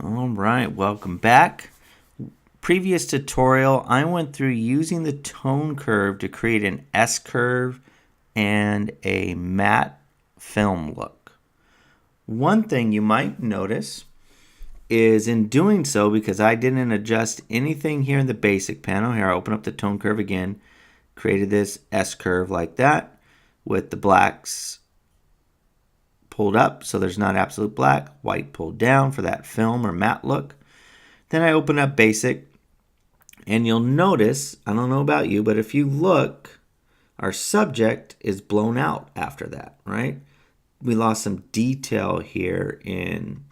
All right, welcome back. Previous tutorial, I went through using the tone curve to create an S curve and a matte film look. One thing you might notice is in doing so, because I didn't adjust anything here in the basic panel, here I open up the tone curve again, created this S curve like that with the blacks pulled up so there's not absolute black, white pulled down for that film or matte look. Then I open up basic, and you'll notice, I don't know about you, but if you look, our subject is blown out after that, right? We lost some detail here in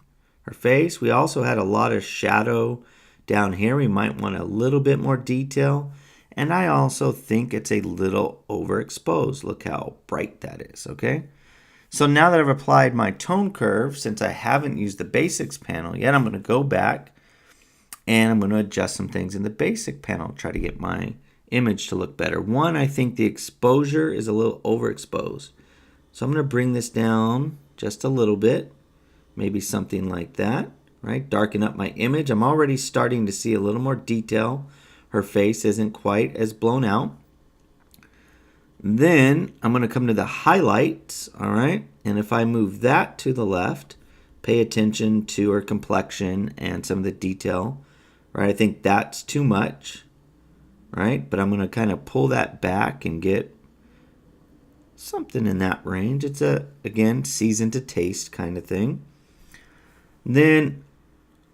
her face. We also had a lot of shadow down here. We might want a little bit more detail. And I also think it's a little overexposed. Look how bright that is, okay? So now that I've applied my tone curve, since I haven't used the basics panel yet, I'm going to go back and I'm going to adjust some things in the basic panel, try to get my image to look better. One, I think the exposure is a little overexposed. So I'm going to bring this down just a little bit, maybe something like that, right? Darken up my image. I'm already starting to see a little more detail. Her face isn't quite as blown out. Then I'm going to come to the highlights, all right? And if I move that to the left, pay attention to her complexion and some of the detail, right? I think that's too much, right? But I'm going to kind of pull that back and get something in that range. It's again, season to taste kind of thing. Then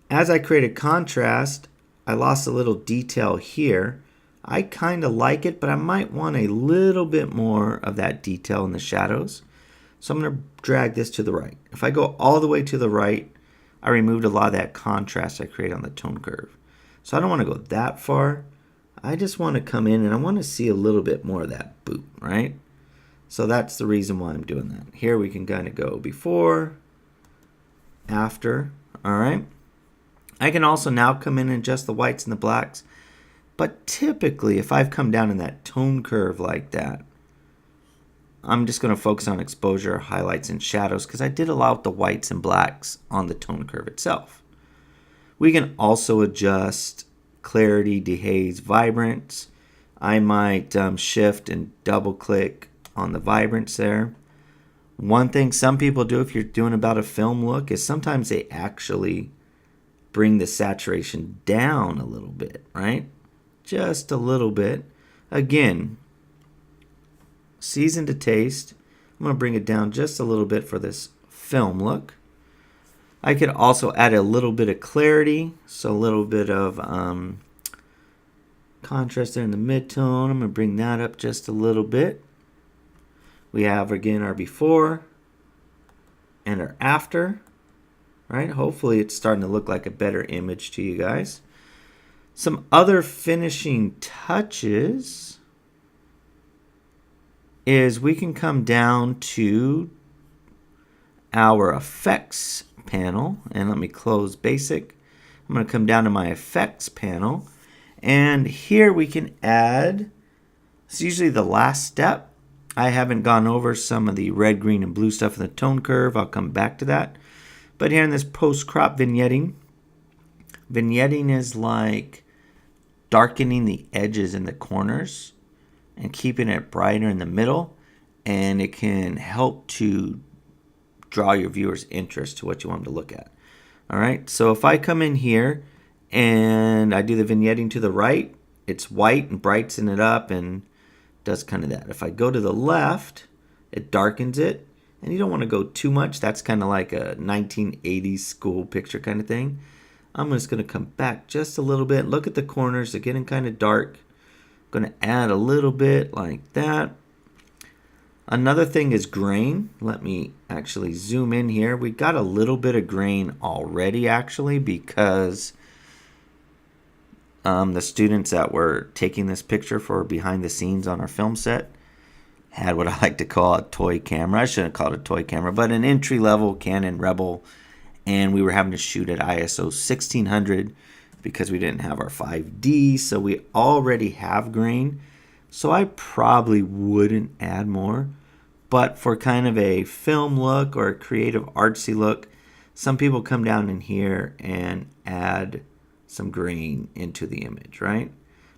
as I create a contrast, I lost a little detail here. I kind of like it, but I might want a little bit more of that detail in the shadows. So I'm going to drag this to the right. If I go all the way to the right, I removed a lot of that contrast I created on the tone curve. So I don't want to go that far. I just want to come in and I want to see a little bit more of that boot, right? So that's the reason why I'm doing that. Here we can kind of go before, after, all right? I can also now come in and adjust the whites and the blacks. But typically, if I've come down in that tone curve like that, I'm just going to focus on exposure, highlights, and shadows because I did allow the whites and blacks on the tone curve itself. We can also adjust clarity, dehaze, vibrance. I might shift and double click on the vibrance there. One thing some people do if you're doing about a film look is sometimes they actually bring the saturation down a little bit, right? Just a little bit. Again, season to taste. I'm going to bring it down just a little bit for this film look. I could also add a little bit of clarity, so a little bit of contrast there in the mid-tone. I'm going to bring that up just a little bit. We have, again, our before and our after, right? Hopefully it's starting to look like a better image to you guys. Some other finishing touches is we can come down to our effects panel, and let me close basic. I'm going to come down to my effects panel, and here we can add, it's usually the last step. I haven't gone over some of the red, green, and blue stuff in the tone curve. I'll come back to that. But here in this post-crop vignetting, vignetting is like darkening the edges and the corners and keeping it brighter in the middle, and it can help to draw your viewers' interest to what you want them to look at. All right, so if I come in here and I do the vignetting to the right, it's white and brightens it up and does kind of that. If I go to the left, it darkens it, and you don't want to go too much. That's kind of like a 1980s school picture kind of thing. I'm just going to come back just a little bit. Look at the corners. They're getting kind of dark. I'm going to add a little bit like that. Another thing is grain. Let me actually zoom in here. We got a little bit of grain already actually because the students that were taking this picture for behind the scenes on our film set had what I like to call a toy camera. I shouldn't call it a toy camera, but an entry-level Canon Rebel. And we were having to shoot at ISO 1600 because we didn't have our 5D, so we already have grain. So I probably wouldn't add more, but for kind of a film look or a creative artsy look, some people come down in here and add some grain into the image, right?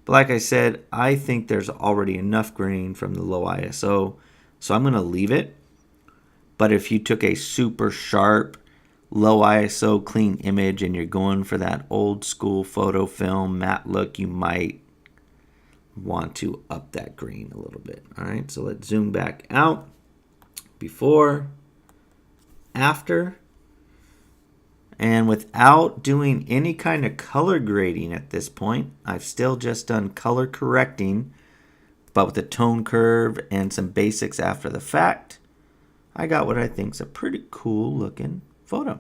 But like I said, I think there's already enough grain from the low ISO, so I'm going to leave it. But if you took a super sharp, low ISO clean image and you're going for that old school photo film matte look, you might want to up that grain a little bit. All right, so let's zoom back out. Before, after, and without doing any kind of color grading at this point, I've still just done color correcting, but with a tone curve and some basics after the fact, I got what I think is a pretty cool looking photo.